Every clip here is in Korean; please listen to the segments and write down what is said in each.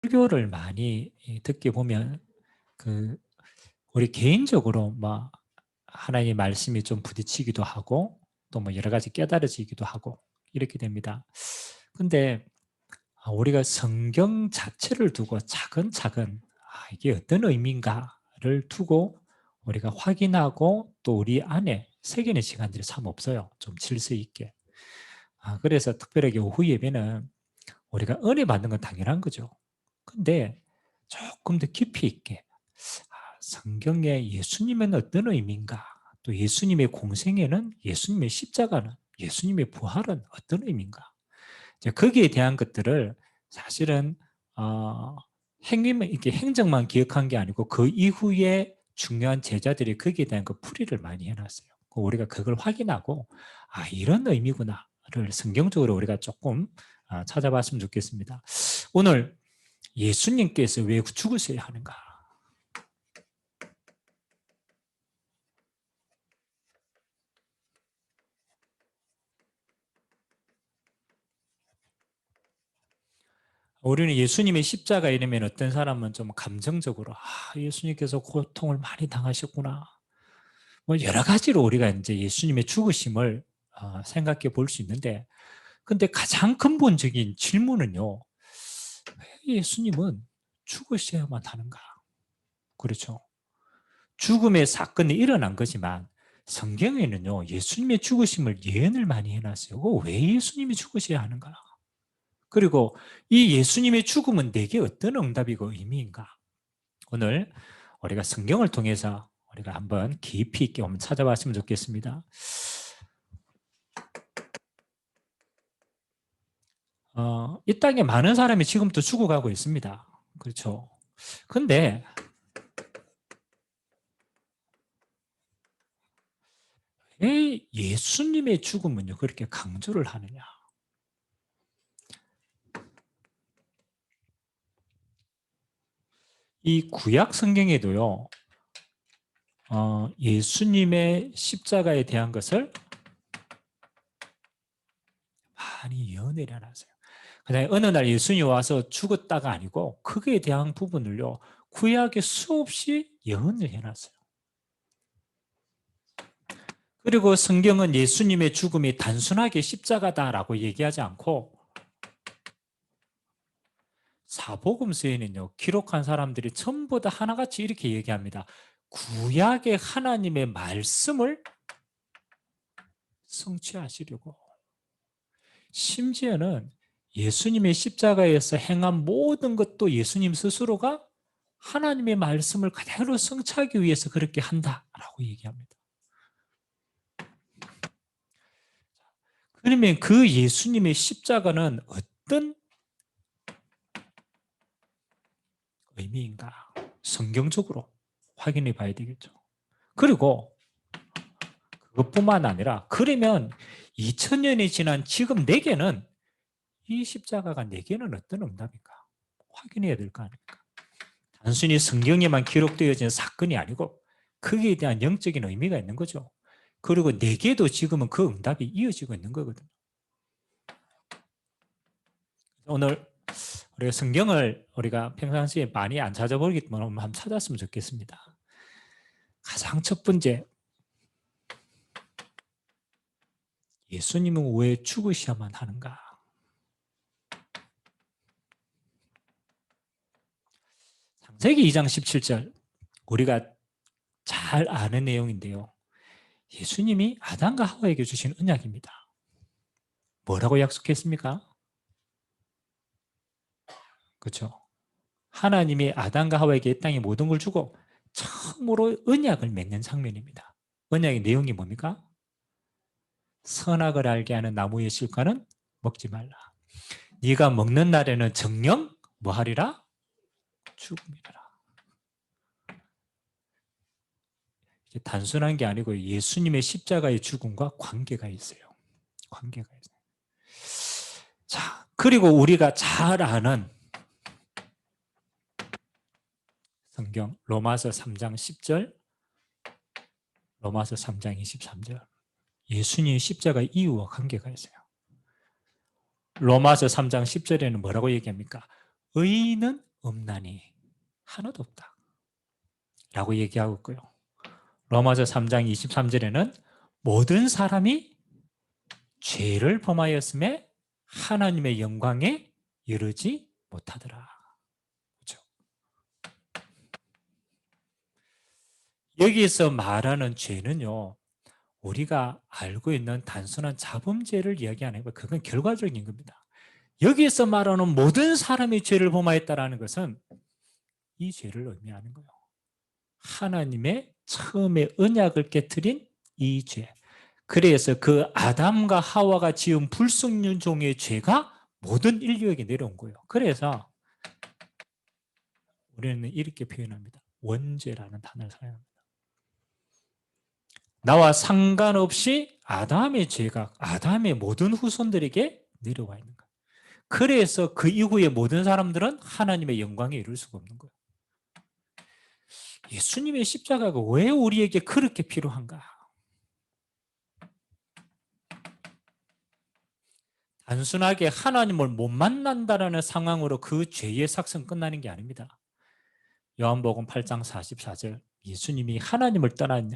설교를 많이 듣게 보면 우리 개인적으로 하나님의 말씀이 좀 부딪히기도 하고 또 여러 가지 깨달아지기도 하고 이렇게 됩니다. 근데 우리가 성경 자체를 두고 차근차근 이게 어떤 의미인가를 두고 우리가 확인하고 또 우리 안에 새기는 시간들이 참 없어요. 좀 질서 있게. 그래서 특별하게 오후 예배는 우리가 은혜 받는 건 당연한 거죠. 근데 조금 더 깊이 있게 성경에 예수님은 어떤 의미인가, 또 예수님의 공생애는, 예수님의 십자가는, 예수님의 부활은 어떤 의미인가, 이제 거기에 대한 것들을 사실은 이렇게 행정만 기억한 게 아니고 그 이후에 중요한 제자들이 거기에 대한 그 풀이를 많이 해놨어요. 우리가 그걸 확인하고 이런 의미구나를 성경적으로 우리가 조금 찾아봤으면 좋겠습니다. 오늘 예수님께서 왜 죽으셔야 하는가? 우리는 예수님의 십자가 이러면 어떤 사람은 좀 감정적으로 예수님께서 고통을 많이 당하셨구나, 여러 가지로 우리가 이제 예수님의 죽으심을 생각해 볼 수 있는데, 근데 가장 근본적인 질문은요, 왜 예수님은 죽으셔야만 하는가? 그렇죠. 죽음의 사건이 일어난 거지만 성경에는요, 예수님의 죽으심을 예언을 많이 해놨어요. 왜 예수님이 죽으셔야 하는가? 그리고 이 예수님의 죽음은 내게 어떤 응답이고 의미인가? 오늘 우리가 성경을 통해서 우리가 한번 깊이 있게 한번 찾아봤으면 좋겠습니다. 이 땅에 많은 사람이 지금도 죽어가고 있습니다. 그렇죠. 근데 왜 예수님의 죽음은요 그렇게 강조를 하느냐? 이 구약 성경에도요, 예수님의 십자가에 대한 것을 많이 예언을 해놨어요. 그다음에 어느 날 예수님이 와서 죽었다가 아니고 그거에 대한 부분을요 구약에 수없이 예언을 해놨어요. 그리고 성경은 예수님의 죽음이 단순하게 십자가다라고 얘기하지 않고 사복음서에는요 기록한 사람들이 전부 다 하나같이 이렇게 얘기합니다. 구약의 하나님의 말씀을 성취하시려고. 심지어는 예수님의 십자가에서 행한 모든 것도 예수님 스스로가 하나님의 말씀을 그대로 성취하기 위해서 그렇게 한다라고 얘기합니다. 그러면 그 예수님의 십자가는 어떤 의미인가? 성경적으로 확인해 봐야 되겠죠. 그리고 그것뿐만 아니라 그러면 2000년이 지난 지금 내게는 이 십자가가 내게는 어떤 응답인가? 확인해야 될 거 아닙니까? 단순히 성경에만 기록되어진 사건이 아니고 거기에 대한 영적인 의미가 있는 거죠. 그리고 내게도 지금은 그 응답이 이어지고 있는 거거든요. 오늘 우리가 성경을 우리가 평상시에 많이 안 찾아보기 때문에 한번 찾았으면 좋겠습니다. 가장 첫 번째, 예수님은 왜 죽으셔야만 하는가? 창세기 2장 17절, 우리가 잘 아는 내용인데요. 예수님이 아담과 하와에게 주신 언약입니다. 뭐라고 약속했습니까? 그렇죠. 하나님이 아담과 하와에게 이 땅에 모든 걸 주고 처음으로 언약을 맺는 장면입니다. 언약의 내용이 뭡니까? 선악을 알게 하는 나무의 실과는 먹지 말라. 네가 먹는 날에는 정령 뭐하리라? 죽음이라. 이게 단순한 게 아니고 예수님의 십자가의 죽음과 관계가 있어요. 관계가 있어요. 자, 그리고 우리가 잘 아는 성경 로마서 3장 10절, 로마서 3장 23절. 예수님의 십자가 이유와 관계가 있어요. 로마서 3장 10절에는 뭐라고 얘기합니까? 의인은 없나니 하나도 없다 라고 얘기하고 있고요. 로마서 3장 23절에는 모든 사람이 죄를 범하였음에 하나님의 영광에 이르지 못하더라. 그렇죠? 여기서 말하는 죄는요, 우리가 알고 있는 단순한 자범죄를 이야기하는 거예요. 그건 결과적인 겁니다. 여기서 말하는 모든 사람이 죄를 범하였다라는 것은 이 죄를 의미하는 거예요. 하나님의 처음에 언약을 깨트린 이 죄. 그래서 그 아담과 하와가 지은 불순종의 죄가 모든 인류에게 내려온 거예요. 그래서 우리는 이렇게 표현합니다. 원죄라는 단어를 사용합니다. 나와 상관없이 아담의 죄가 아담의 모든 후손들에게 내려와 있는 거예요. 그래서 그 이후에 모든 사람들은 하나님의 영광에 이룰 수가 없는 거예요. 예수님의 십자가가 왜 우리에게 그렇게 필요한가? 단순하게 하나님을 못 만난다라는 상황으로 그 죄의 삭은 끝나는 게 아닙니다. 요한복음 8장 44절 예수님이 하나님을 떠난,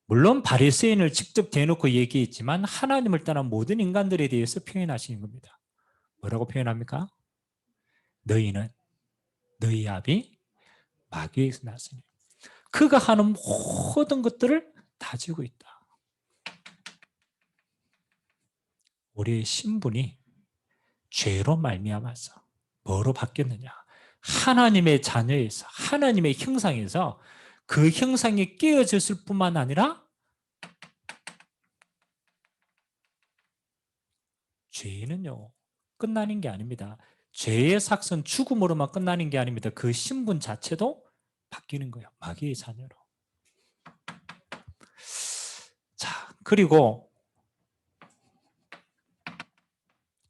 물론 바리새인을 직접 대놓고 얘기했지만 하나님을 떠난 모든 인간들에 대해서 표현하시는 겁니다. 뭐라고 표현합니까? 너희는 너희 아비 마귀에서 났으니 그가 하는 모든 것들을 다지고 있다. 우리의 신분이 죄로 말미암아서 뭐로 바뀌었느냐? 하나님의 자녀에서, 하나님의 형상에서 그 형상이 깨어졌을 뿐만 아니라 죄는요 끝나는 게 아닙니다. 죄의 삭은 죽음으로만 끝나는 게 아닙니다. 그 신분 자체도 바뀌는 거예요. 마귀의 자녀로. 자, 그리고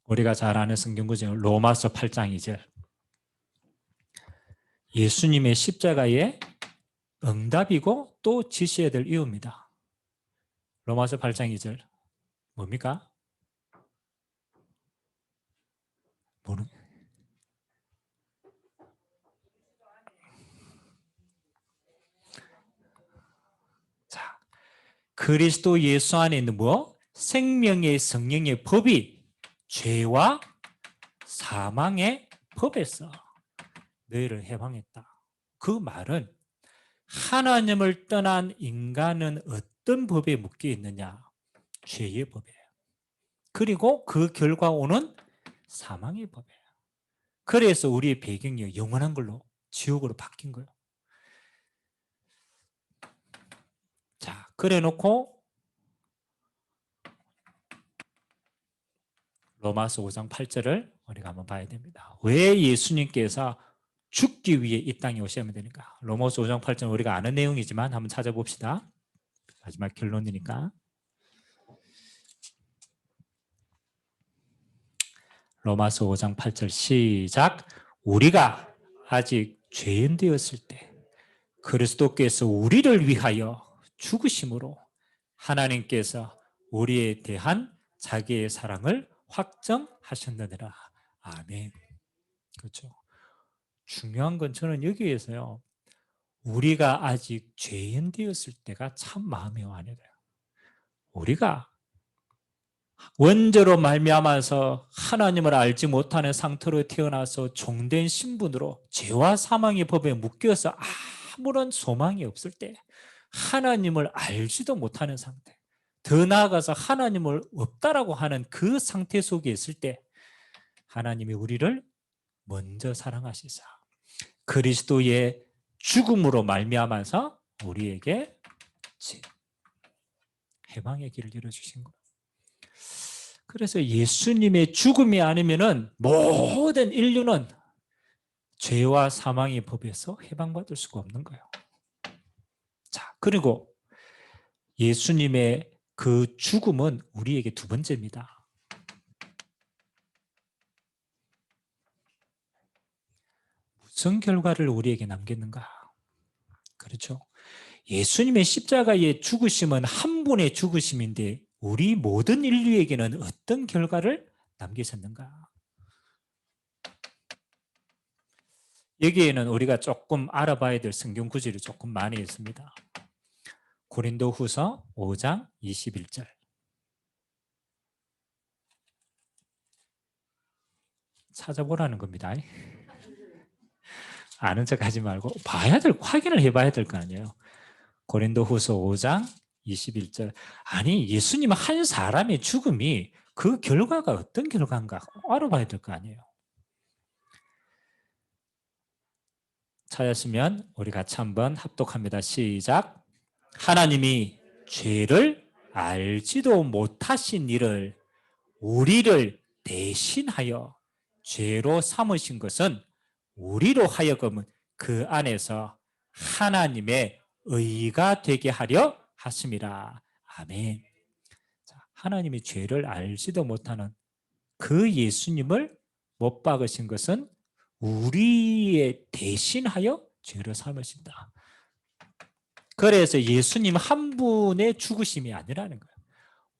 우리가 잘 아는 성경구절 로마서 8장 2절 예수님의 십자가의 응답이고 또 지시해야 될 이유입니다. 로마서 8장 2절 뭡니까? 자, 그리스도 예수 안에 있는 뭐? 생명의 성령의 법이 죄와 사망의 법에서 너희를 해방했다. 그 말은 하나님을 떠난 인간은 어떤 법에 묶여 있느냐? 죄의 법이에요. 그리고 그 결과 오는 사망의 법이에요. 그래서 우리의 배경이 영원한 걸로 지옥으로 바뀐 거예요. 자, 그래 놓고 로마서 5장 8절을 우리가 한번 봐야 됩니다. 왜 예수님께서 죽기 위해 이 땅에 오셔야 되니까? 로마서 5장 8절 우리가 아는 내용이지만 한번 찾아봅시다. 마지막 결론이니까. 로마서 5장 8절 시작. 우리가 아직 죄인 되었을 때 그리스도께서 우리를 위하여 죽으심으로 하나님께서 우리에 대한 자기의 사랑을 확정하셨느니라. 아멘. 그렇죠. 중요한 건 저는 여기에서요. 우리가 아직 죄인 되었을 때가 참 마음이 와닿아요. 우리가 원죄로 말미암아서 하나님을 알지 못하는 상태로 태어나서 종된 신분으로 죄와 사망의 법에 묶여서 아무런 소망이 없을 때 하나님을 알지도 못하는 상태, 더 나아가서 하나님을 없다라고 하는 그 상태 속에 있을 때 하나님이 우리를 먼저 사랑하시사 그리스도의 죽음으로 말미암아서 우리에게 해방의 길을 열어주신 거예요. 그래서 예수님의 죽음이 아니면은 모든 인류는 죄와 사망의 법에서 해방받을 수가 없는 거예요. 자, 그리고 예수님의 그 죽음은 우리에게 두 번째입니다. 무슨 결과를 우리에게 남겼는가? 그렇죠. 예수님의 십자가의 죽으심은 한 분의 죽으심인데 우리 모든 인류에게는 어떤 결과를 남기셨는가? 여기에는 우리가 조금 알아봐야 될 성경 구절이 조금 많이 있습니다. 고린도후서 5장 21절. 찾아보라는 겁니다. 아는 척 하지 말고 확인을 해봐야 될 거 아니에요. 고린도후서 5장 21절. 아니, 예수님 한 사람의 죽음이 그 결과가 어떤 결과인가 알아봐야 될 거 아니에요. 찾았으면 우리 같이 한번 합독합니다. 시작. 하나님이 죄를 알지도 못하신 이를 우리를 대신하여 죄로 삼으신 것은 우리로 하여금은 그 안에서 하나님의 의가 되게 하려 하심이라. 아멘. 하나님이 죄를 알지도 못하는 그 예수님을 못 박으신 것은 우리의 대신하여 죄를 삼으신다. 그래서 예수님 한 분의 죽으심이 아니라는 거예요.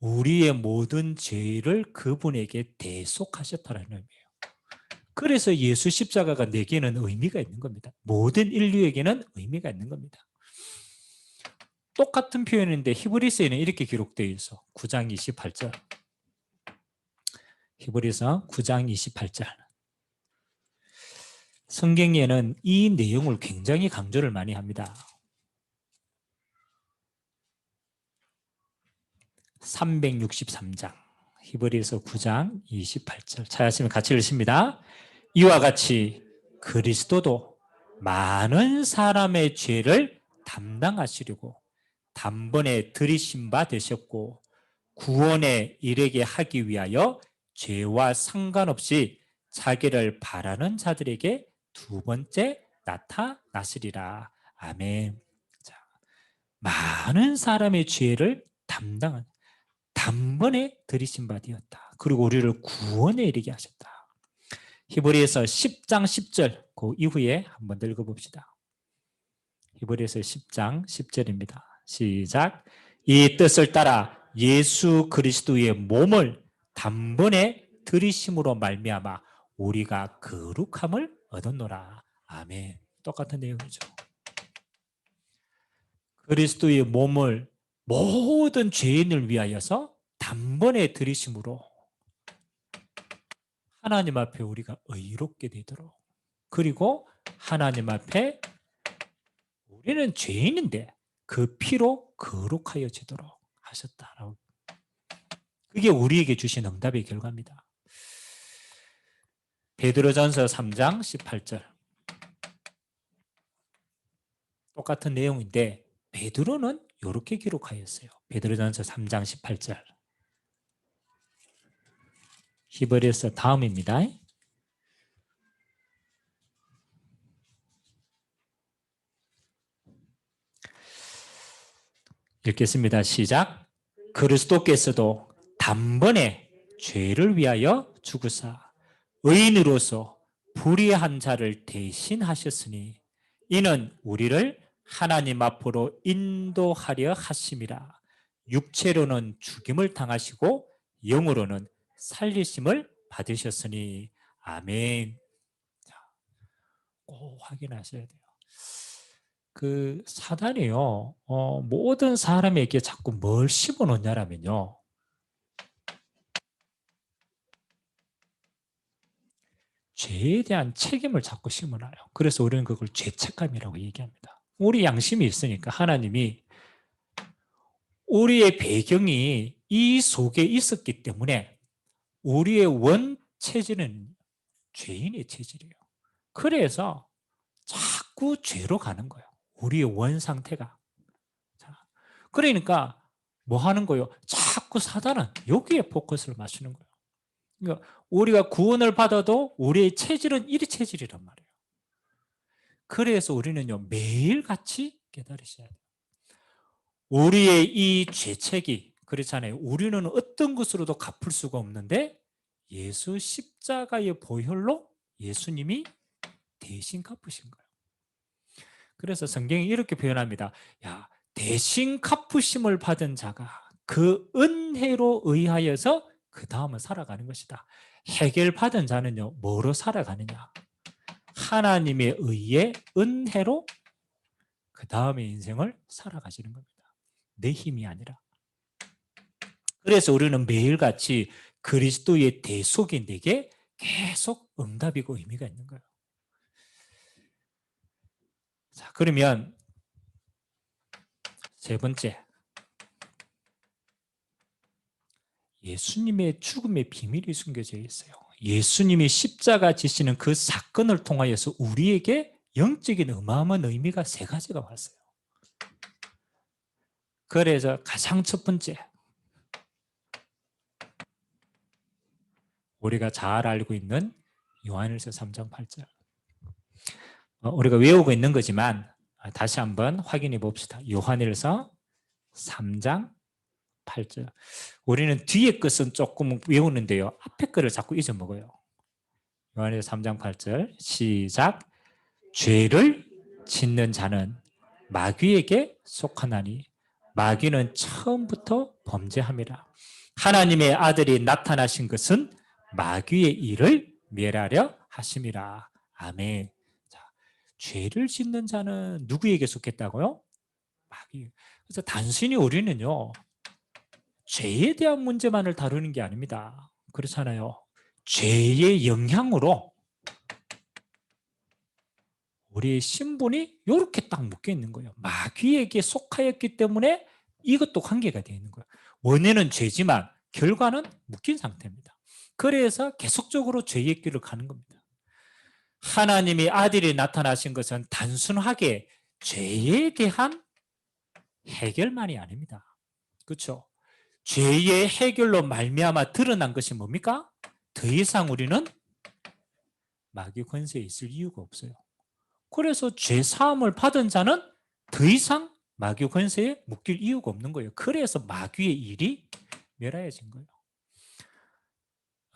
우리의 모든 죄를 그분에게 대속하셨다는 의미예요. 그래서 예수 십자가가 내게는 의미가 있는 겁니다. 모든 인류에게는 의미가 있는 겁니다. 똑같은 표현인데 히브리서에는 이렇게 기록되어 있어. 9장 28절. 히브리서 9장 28절. 성경에는 이 내용을 굉장히 강조를 많이 합니다. 363장. 히브리서 9장 28절. 찾았으면 같이 읽습니다. 이와 같이 그리스도도 많은 사람의 죄를 담당하시려고 단번에 들이신 바 되셨고 구원에 이르게 하기 위하여 죄와 상관없이 자기를 바라는 자들에게 두 번째 나타나시리라. 아멘. 자, 많은 사람의 죄를 담당한 단번에 들이신 바 되었다. 그리고 우리를 구원에 이르게 하셨다. 히브리서 10장 10절 그 이후에 한번 읽어봅시다. 히브리서 10장 10절입니다. 시작. 이 뜻을 따라 예수 그리스도의 몸을 단번에 들이심으로 말미암아 우리가 거룩함을 얻었노라. 아멘. 똑같은 내용이죠. 그리스도의 몸을 모든 죄인을 위하여서 단번에 들이심으로 하나님 앞에 우리가 의롭게 되도록, 그리고 하나님 앞에 우리는 죄인인데 그 피로 거룩하여지도록 하셨다라고. 그게 우리에게 주신 응답의 결과입니다. 베드로전서 3장 18절. 똑같은 내용인데 베드로는 이렇게 기록하였어요. 베드로전서 3장 18절. 히브리서 다음입니다. 읽겠습니다. 시작. 그리스도께서도 단번에 죄를 위하여 죽으사 의인으로서 불의한 자를 대신하셨으니 이는 우리를 하나님 앞으로 인도하려 하심이라. 육체로는 죽임을 당하시고 영으로는 살리심을 받으셨으니. 아멘. 꼭 확인하셔야 돼요. 그 사단이요, 모든 사람에게 자꾸 뭘 심어놓냐면요, 죄에 대한 책임을 자꾸 심어놔요. 그래서 우리는 그걸 죄책감이라고 얘기합니다. 우리 양심이 있으니까 하나님이 우리의 배경이 이 속에 있었기 때문에 우리의 원체질은 죄인의 체질이에요. 그래서 자꾸 죄로 가는 거예요. 우리의 원 상태가. 자, 그러니까 뭐 하는 거예요? 자꾸 사단은 여기에 포커스를 맞추는 거예요. 그러니까 우리가 구원을 받아도 우리의 체질은 이 체질이란 말이에요. 그래서 우리는요, 매일같이 깨달으셔야 돼요. 우리의 이 죄책이, 그렇잖아요. 우리는 어떤 것으로도 갚을 수가 없는데 예수 십자가의 보혈로 예수님이 대신 갚으신 거예요. 그래서 성경이 이렇게 표현합니다. 야, 대신 갚으심을 받은 자가 그 은혜로 의하여서 그 다음은 살아가는 것이다. 해결받은 자는요, 뭐로 살아가느냐? 하나님의 의의 은혜로 그 다음의 인생을 살아가시는 겁니다. 내 힘이 아니라. 그래서 우리는 매일같이 그리스도의 대속이 내게 계속 응답이고 의미가 있는 거예요. 자, 그러면 세 번째, 예수님의 죽음의 비밀이 숨겨져 있어요. 예수님이 십자가 지시는 그 사건을 통하여서 우리에게 영적인 어마어마한 의미가 세 가지가 왔어요. 그래서 가장 첫 번째, 우리가 잘 알고 있는 요한일서 3장 8절. 우리가 외우고 있는 거지만 다시 한번 확인해 봅시다. 요한일서 3장 8절. 우리는 뒤에 것은 조금 외우는데요. 앞에 거를 자꾸 잊어먹어요. 요한일서 3장 8절 시작. 죄를 짓는 자는 마귀에게 속하나니 마귀는 처음부터 범죄함이라. 하나님의 아들이 나타나신 것은 마귀의 일을 멸하려 하심이라. 아멘. 자, 죄를 짓는 자는 누구에게 속했다고요? 마귀. 그래서 단순히 우리는요, 죄에 대한 문제만을 다루는 게 아닙니다. 그렇잖아요. 죄의 영향으로 우리의 신분이 이렇게 딱 묶여 있는 거예요. 마귀에게 속하였기 때문에 이것도 관계가 되어 있는 거예요. 원인은 죄지만 결과는 묶인 상태입니다. 그래서 계속적으로 죄의 길을 가는 겁니다. 하나님의 아들이 나타나신 것은 단순하게 죄에 대한 해결만이 아닙니다. 그렇죠? 죄의 해결로 말미암아 드러난 것이 뭡니까? 더 이상 우리는 마귀 권세에 있을 이유가 없어요. 그래서 죄 사함을 받은 자는 더 이상 마귀 권세에 묶일 이유가 없는 거예요. 그래서 마귀의 일이 멸하여진 거예요.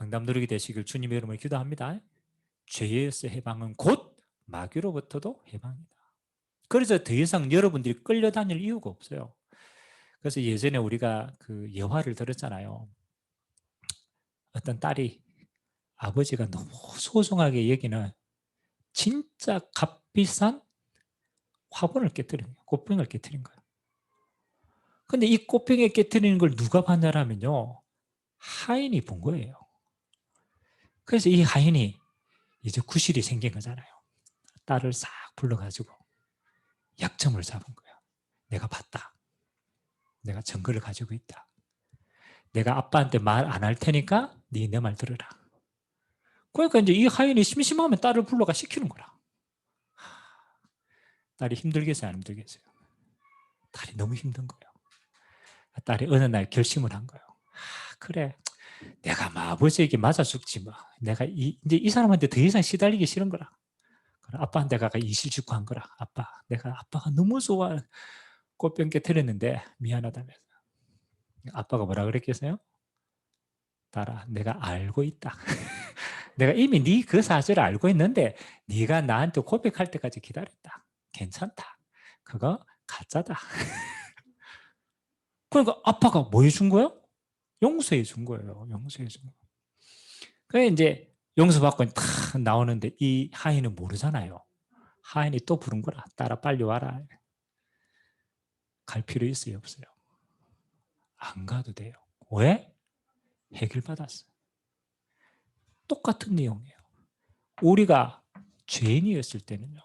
응답 누리게 되시길 주님의 이름으로 기도합니다. 죄에서 해방은 곧 마귀로부터도 해방이다. 그래서 더 이상 여러분들이 끌려다닐 이유가 없어요. 그래서 예전에 우리가 그 예화를 들었잖아요. 어떤 딸이 아버지가 너무 소중하게 여기는 진짜 값비싼 화분을 깨뜨린 거예요. 꽃병을 깨뜨린 거예요. 근데 이 꽃병에 깨뜨리는 걸 누가 봤냐면요, 하인이 본 거예요. 그래서 이 하인이 이제 구실이 생긴 거잖아요. 딸을 싹 불러가지고 약점을 잡은 거예요. 내가 봤다. 내가 증거를 가지고 있다. 내가 아빠한테 말 안 할 테니까 네 내 말 들으라. 그러니까 이제 이 하인이 심심하면 딸을 불러가 시키는 거라. 딸이 힘들겠어요, 안 힘들겠어요? 딸이 너무 힘든 거예요. 딸이 어느 날 결심을 한 거예요. 그래, 내가 아버지에게 맞아 죽지 뭐. 내가 이제 이 사람한테 더 이상 시달리기 싫은 거라. 아빠한테 가가 이실직고한 거라. 아빠가 너무 좋아. 꽃병 깨뜨렸는데 미안하다면서. 아빠가 뭐라 그랬겠어요? 딸아, 내가 알고 있다. 내가 이미 네 그 사실을 알고 있는데 네가 나한테 고백할 때까지 기다렸다. 괜찮다. 그거 가짜다. 그러니까 아빠가 뭐 해준 거예요? 용서해 준 거예요. 용서해 준 거예요. 그래 이제 용서받고 탁 나오는데 이 하인은 모르잖아요. 하인이 또 부른 거라. 딸아 빨리 와라. 갈 필요 있어요, 없어요? 안 가도 돼요. 왜? 해결받았어요. 똑같은 내용이에요. 우리가 죄인이었을 때는요.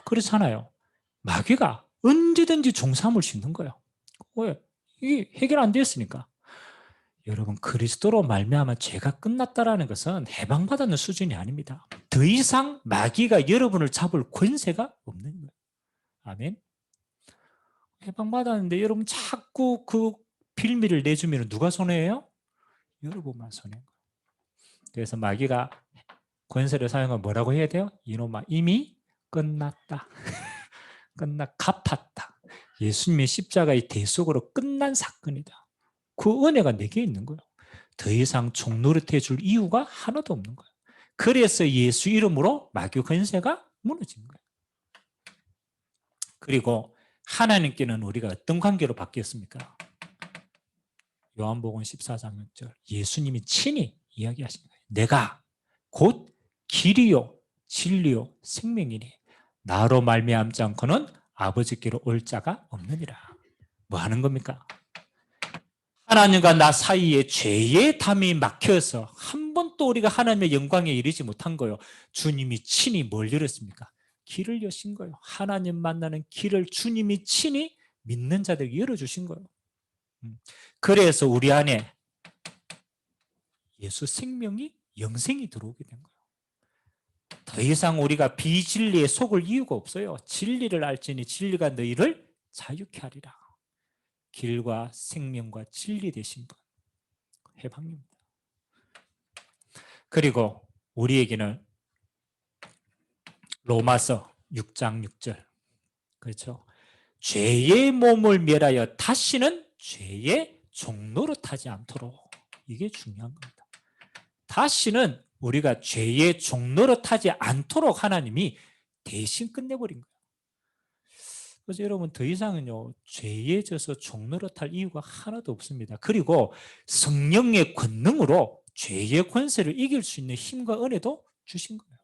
그렇잖아요. 마귀가 언제든지 종삼을 싣는 거예요. 왜? 이게 해결 안 됐으니까. 여러분, 그리스도로 말미암아 죄가 끝났다라는 것은 해방받았는 수준이 아닙니다. 더 이상 마귀가 여러분을 잡을 권세가 없는 거예요. 아멘. 해방받았는데 여러분 자꾸 그 빌미를 내주면 누가 손해예요? 여러분만 손해인 거예요. 그래서 마귀가 권세를 사용하면 뭐라고 해야 돼요? 이놈아 이미 끝났다. 갚았다. 예수님의 십자가의 대속으로 끝난 사건이다. 그 은혜가 내게 있는 거예요. 더 이상 종노릇해 줄 이유가 하나도 없는 거예요. 그래서 예수 이름으로 마귀 권세가 무너진 거예요. 그리고 하나님께는 우리가 어떤 관계로 바뀌었습니까? 요한복음 14장 6절 예수님이 친히 이야기하신 거예요. 내가 곧 길이요 진리요 생명이니 나로 말미암지 않고는 아버지께로 올 자가 없느니라. 뭐 하는 겁니까? 하나님과 나 사이에 죄의 담이 막혀서 한 번도 우리가 하나님의 영광에 이르지 못한 거예요. 주님이 친히 뭘 열었습니까? 길을 여신 거예요. 하나님 만나는 길을 주님이 친히 믿는 자들에게 열어주신 거예요. 그래서 우리 안에 예수 생명이 영생이 들어오게 된 거예요. 더 이상 우리가 비진리에 속을 이유가 없어요. 진리를 알지니 진리가 너희를 자유케 하리라. 길과 생명과 진리 되신 분, 해방입니다. 그리고 우리에게는 로마서 6장 6절, 그렇죠? 죄의 몸을 멸하여 다시는 죄의 종로로 타지 않도록, 이게 중요한 겁니다. 다시는 우리가 죄의 종로로 타지 않도록 하나님이 대신 끝내버린 거예요. 그래서 여러분 더 이상은요 죄에 져서 종로로 탈 이유가 하나도 없습니다. 그리고 성령의 권능으로 죄의 권세를 이길 수 있는 힘과 은혜도 주신 거예요.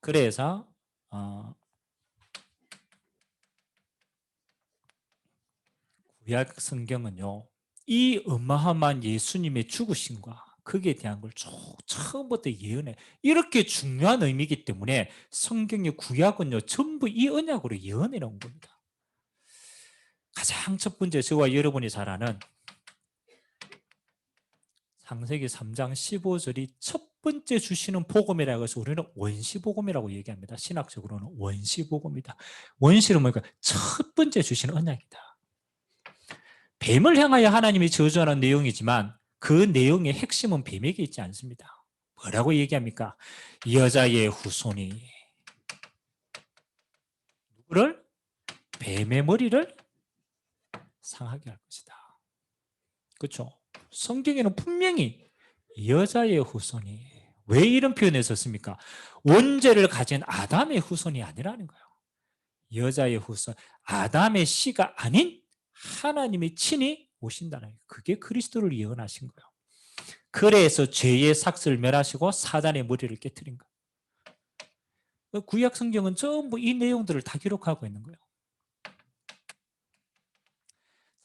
그래서 구약 성경은요 이 어마어마한 예수님의 죽으심과 거기에 대한 걸 처음부터 예언해. 이렇게 중요한 의미이기 때문에 성경의 구약은요 전부 이 언약으로 예언해 놓은 겁니다. 가장 첫 번째 저와 여러분이 잘 아는 창세기 3장 15절이 첫 번째 주시는 복음이라고 해서 우리는 원시복음이라고 얘기합니다. 신학적으로는 원시복음이다. 원시는 뭐니까 첫 번째 주시는 언약이다. 뱀을 향하여 하나님이 저주하는 내용이지만 그 내용의 핵심은 뱀에게 있지 않습니다. 뭐라고 얘기합니까? 여자의 후손이 누구를? 뱀의 머리를 상하게 할 것이다. 그렇죠? 성경에는 분명히 여자의 후손이, 왜 이런 표현을 썼습니까? 원죄를 가진 아담의 후손이 아니라는 거예요. 여자의 후손, 아담의 씨가 아닌 하나님이 친히 오신다는 거예요. 그게 그리스도를 예언하신 거예요. 그래서 죄의 삭슬을 멸하시고 사단의 머리를 깨트린 거예요. 구약 성경은 전부 이 내용들을 다 기록하고 있는 거예요.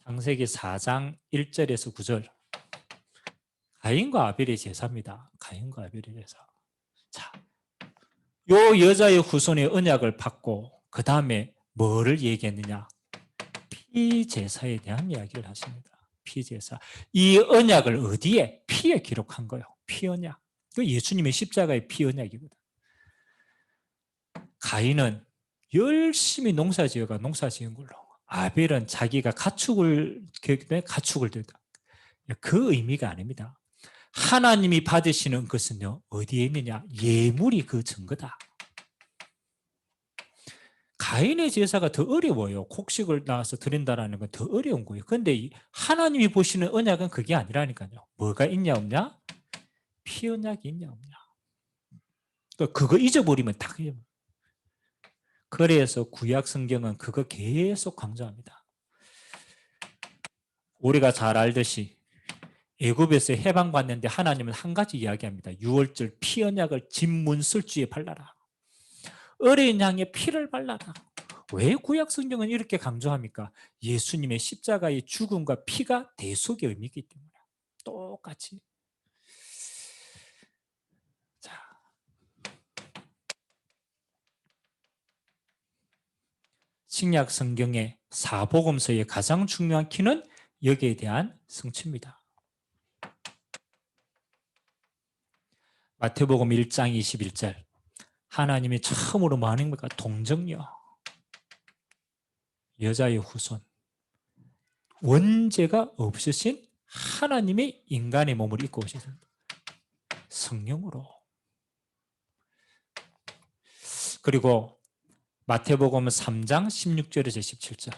창세기 4장 1절에서 9절, 가인과 아벨의 제사입니다. 가인과 아벨의 제사. 자, 요 여자의 후손의 언약을 받고 그 다음에 뭐를 얘기했느냐? 피제사에 대한 이야기를 하십니다. 피제사. 이 언약을 어디에? 피에 기록한 거예요. 피언약. 예수님의 십자가의 피언약이거든. 가인은 열심히 농사지어가 농사지은 걸로, 아벨은 자기가 가축을 들다. 그 의미가 아닙니다. 하나님이 받으시는 것은요 어디에 있느냐? 예물이 그 증거다. 가인의 제사가 더 어려워요. 곡식을 낳아서 드린다는 건 더 어려운 거예요. 그런데 하나님이 보시는 언약은 그게 아니라니까요. 뭐가 있냐 없냐? 피 언약이 있냐 없냐. 그거 잊어버리면 다 그래요. 그래서 구약 성경은 그거 계속 강조합니다. 우리가 잘 알듯이 애굽에서 해방받는데 하나님은 한 가지 이야기합니다. 유월절 피 언약을 진문설주에 발라라. 어린 양의 피를 발라라. 왜 구약 성경은 이렇게 강조합니까? 예수님의 십자가의 죽음과 피가 대속의 의미이기 때문에. 똑같이. 자, 신약 성경의 사복음서의 가장 중요한 키는 여기에 대한 성취입니다. 마태복음 1장 21절, 하나님이 처음으로 뭐 하는 겁니까? 동정녀, 여자의 후손, 원죄가 없으신 하나님의 인간의 몸을 입고 오셨습니다. 성령으로. 그리고 마태복음 3장 16절에서 17절,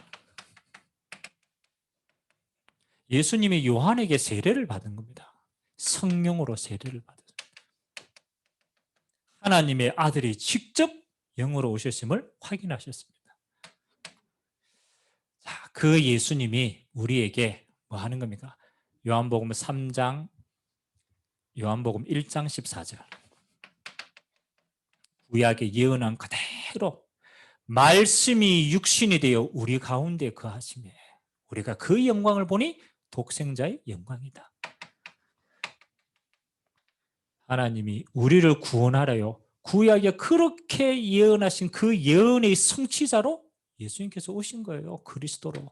예수님이 요한에게 세례를 받은 겁니다. 성령으로 세례를 받았습니다. 하나님의 아들이 직접 영으로 오셨음을 확인하셨습니다. 자, 그 예수님이 우리에게 뭐 하는 겁니까? 요한복음 3장 요한복음 1장 14절. 구약의 예언한 그대로 말씀이 육신이 되어 우리 가운데 거하시며 우리가 그 영광을 보니 독생자의 영광이다. 하나님이 우리를 구원하려요. 구약에 그렇게 예언하신 그 예언의 성취자로 예수님께서 오신 거예요. 그리스도로.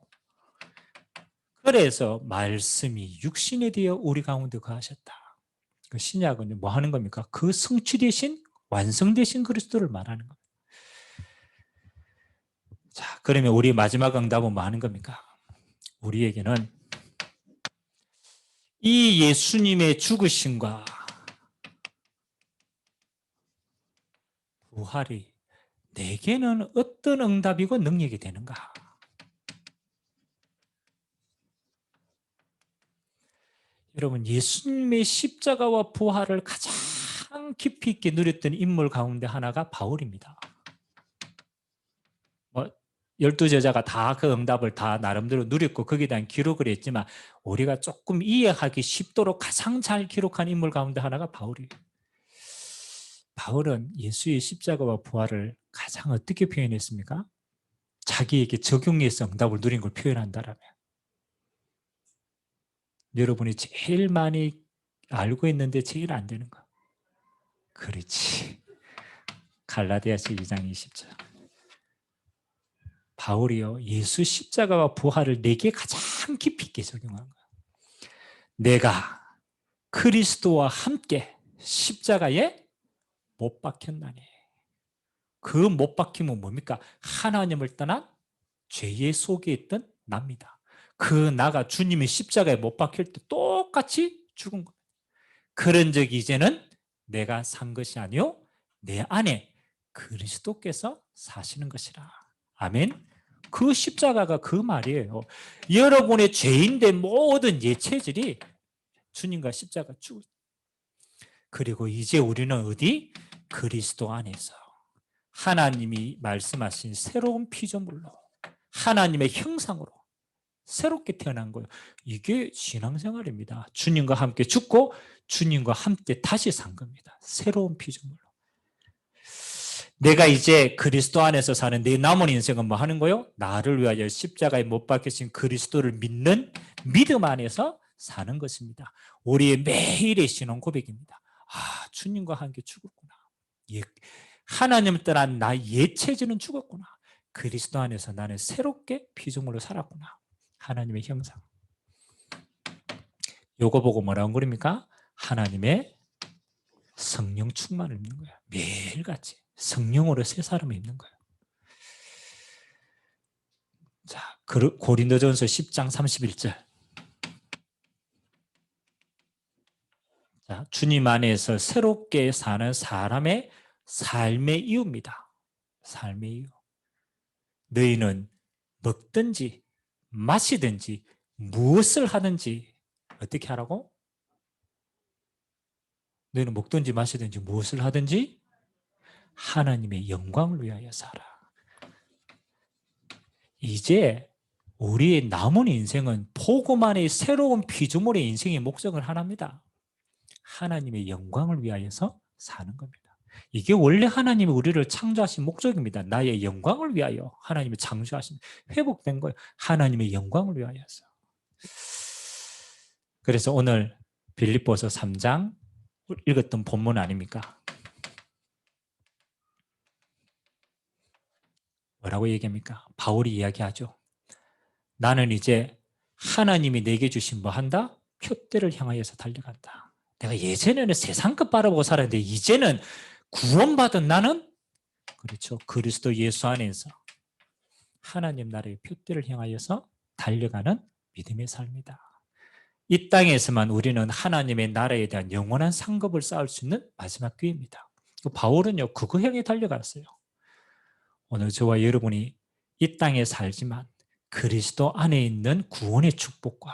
그래서 말씀이 육신이 되어 우리 가운데 거하셨다. 그 신약은 뭐 하는 겁니까? 그 성취되신 완성되신 그리스도를 말하는 겁니다. 자, 그러면 우리 마지막 응답은 뭐 하는 겁니까? 우리에게는 이 예수님의 죽으심과 부활이 내게는 어떤 응답이고 능력이 되는가? 여러분, 예수님의 십자가와 부활을 가장 깊이 있게 누렸던 인물 가운데 하나가 바울입니다. 12제자가 다 그 응답을 다 나름대로 누렸고 거기에 대한 기록을 했지만 우리가 조금 이해하기 쉽도록 가장 잘 기록한 인물 가운데 하나가 바울이에요. 바울은 예수의 십자가와 부활을 가장 어떻게 표현했습니까? 자기에게 적용해서 응답을 누린 걸 표현한다라면 여러분이 제일 많이 알고 있는데 제일 안 되는 거. 그렇지. 갈라디아서 2장 20절. 바울이요, 예수 십자가와 부활을 내게 가장 깊이 있게 적용한 거야. 내가 그리스도와 함께 십자가에 못 박혔나니. 그 못 박힘은 뭡니까? 하나님을 떠난 죄의 속에 있던 납니다. 그 나가 주님의 십자가에 못 박힐 때 똑같이 죽은 겁니다. 그런 적이 이제는 내가 산 것이 아니요 내 안에 그리스도께서 사시는 것이라. 아멘. 그 십자가가 그 말이에요. 여러분의 죄인된 모든 예체질이 주님과 십자가 죽. 그리고 이제 우리는 어디? 그리스도 안에서 하나님이 말씀하신 새로운 피조물로 하나님의 형상으로 새롭게 태어난 거예요. 이게 신앙생활입니다. 주님과 함께 죽고 주님과 함께 다시 산 겁니다. 새로운 피조물로. 내가 이제 그리스도 안에서 사는 내 남은 인생은 뭐 하는 거요? 나를 위하여 십자가에 못 박히신 그리스도를 믿는 믿음 안에서 사는 것입니다. 우리의 매일의 신앙 고백입니다. 아, 주님과 함께 죽었구나. 하나님을 떠난 나의 예체질은 죽었구나. 그리스도 안에서 나는 새롭게 피조물로 살았구나. 하나님의 형상. 요거 보고 뭐라고 그럽니까? 하나님의 성령 충만을 입는 거야. 매일같이 성령으로 새 사람을 입는 거야. 자, 고린도전서 10장 31절. 자, 주님 안에서 새롭게 사는 사람의 삶의 이유입니다. 삶의 이유. 너희는 먹든지 마시든지 무엇을 하든지 어떻게 하라고? 너희는 먹든지 마시든지 무엇을 하든지 하나님의 영광을 위하여 살아. 이제 우리의 남은 인생은 복음 안의 새로운 피조물의 인생의 목적은 하나입니다. 하나님의 영광을 위하여서 사는 겁니다. 이게 원래 하나님이 우리를 창조하신 목적입니다. 나의 영광을 위하여 하나님이 창조하신 회복된 거예요. 하나님의 영광을 위하여서. 그래서 오늘 빌립보서 3장 읽었던 본문 아닙니까? 뭐라고 얘기합니까? 바울이 이야기하죠. 나는 이제 하나님이 내게 주신 뭐 한다? 표대를 향하여서 달려간다. 내가 예전에는 세상 것 바라보고 살았는데 이제는 구원받은 나는 그렇죠. 그리스도 예수 안에서 하나님 나라의 표대를 향하여서 달려가는 믿음의 삶이다. 이 땅에서만 우리는 하나님의 나라에 대한 영원한 상급을 쌓을 수 있는 마지막 기회입니다. 바울은요, 그거 향해 달려갔어요. 오늘 저와 여러분이 이 땅에 살지만 그리스도 안에 있는 구원의 축복과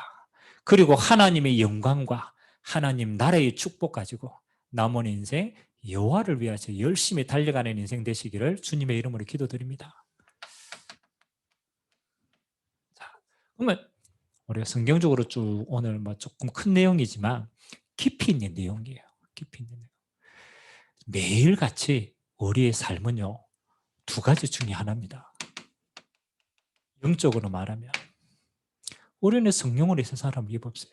그리고 하나님의 영광과 하나님 나라의 축복 가지고 남은 인생 여호와를 위해서 열심히 달려가는 인생 되시기를 주님의 이름으로 기도드립니다. 자, 그러면 우리가 성경적으로 쭉 오늘 뭐 조금 큰 내용이지만 깊이 있는 내용이에요. 깊이 있는 내용. 매일같이 우리의 삶은요, 두 가지 중에 하나입니다. 영적으로 말하면 우리는 성령으로 산 사람을 입었어요.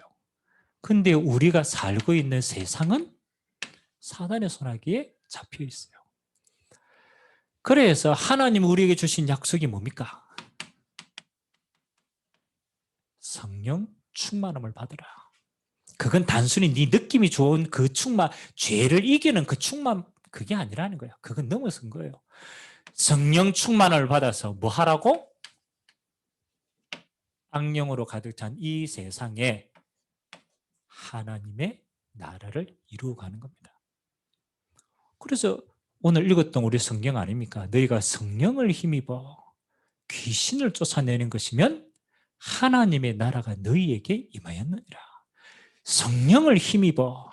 근데 우리가 살고 있는 세상은 사단의 손아귀에 잡혀 있어요. 그래서 하나님 우리에게 주신 약속이 뭡니까? 성령 충만함을 받으라. 그건 단순히 네 느낌이 좋은 그 충만, 죄를 이기는 그 충만, 그게 아니라는 거예요. 그건 넘어선 거예요. 성령 충만함을 받아서 뭐 하라고? 악령으로 가득 찬 이 세상에 하나님의 나라를 이루어가는 겁니다. 그래서 오늘 읽었던 우리 성경 아닙니까? 너희가 성령을 힘입어 귀신을 쫓아내는 것이면 하나님의 나라가 너희에게 임하였느니라. 성령을 힘입어.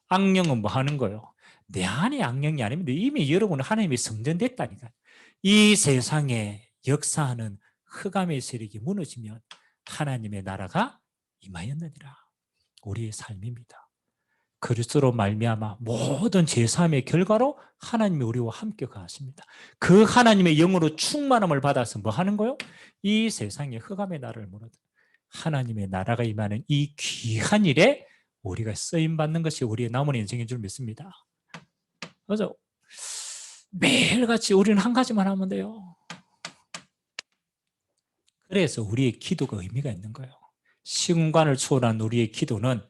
악령은 뭐 하는 거예요? 내 안에 악령이 아닙니다. 이미 여러분은 하나님이 성전됐다니까요. 이 세상에 역사하는 흑암의 세력이 무너지면 하나님의 나라가 임하였느니라. 우리의 삶입니다. 그리스도로 말미암아 모든 제사함의 결과로 하나님이 우리와 함께 가십니다. 그 하나님의 영으로 충만함을 받아서 뭐 하는 거요? 이 세상에 흑암의 나라를 무너뜨려 하나님의 나라가 임하는 이 귀한 일에 우리가 쓰임받는 것이 우리의 남은 인생인 줄 믿습니다. 그래서 매일같이 우리는 한 가지만 하면 돼요. 그래서 우리의 기도가 의미가 있는 거예요. 시공간을 초월한 우리의 기도는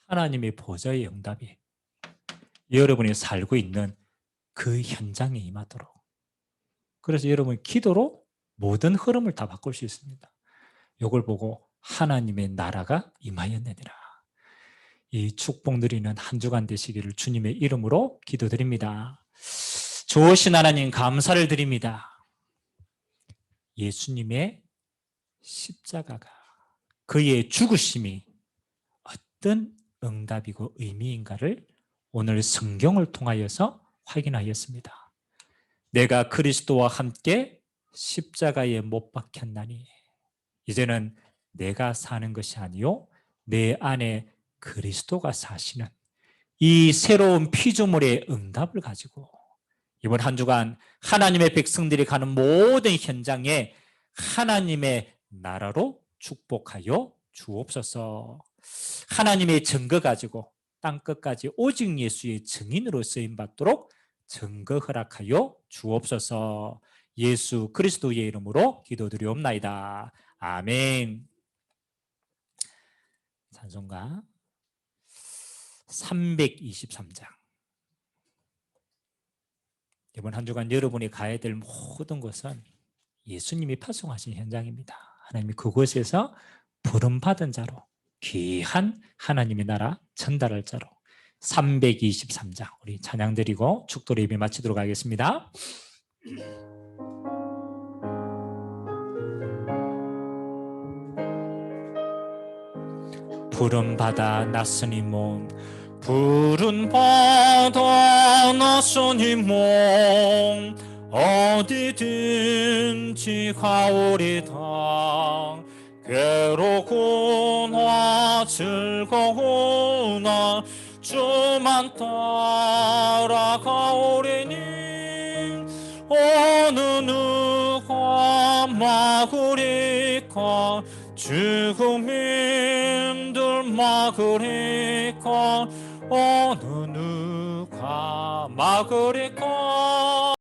하나님의 보좌의 응답이 여러분이 살고 있는 그 현장에 임하도록. 그래서 여러분 기도로 모든 흐름을 다 바꿀 수 있습니다. 이걸 보고 하나님의 나라가 임하였느니라. 이 축복 누리는 한 주간 되시기를 주님의 이름으로 기도드립니다. 좋으신 하나님 감사를 드립니다. 예수님의 십자가가 그의 죽으심이 어떤 응답이고 의미인가를 오늘 성경을 통하여서 확인하였습니다. 내가 그리스도와 함께 십자가에 못 박혔나니 이제는 내가 사는 것이 아니요 내 안에 그리스도가 사시는 이 새로운 피조물의 응답을 가지고 이번 한 주간 하나님의 백성들이 가는 모든 현장에 하나님의 나라로 축복하여 주옵소서. 하나님의 증거 가지고 땅끝까지 오직 예수의 증인으로 쓰임받도록 증거 허락하여 주옵소서. 예수 그리스도의 이름으로 기도드리옵나이다. 아멘. 찬송가 323장. 이번 한 주간 여러분이 가야 될 모든 것은 예수님이 파송하신 현장입니다. 하나님이 그곳에서 부름받은 자로 귀한 하나님의 나라 전달할 자로 323장 우리 찬양 드리고 축도로 예배 마치도록 하겠습니다. 부름받아 낯선 몸 부름받아 낯선 몸 어디든지 가오리다. 괴롭구나 즐거우나 주만 따라가오리니 어느 누가 막으리까 죽음인들 막으리까 어느 누가 막으리까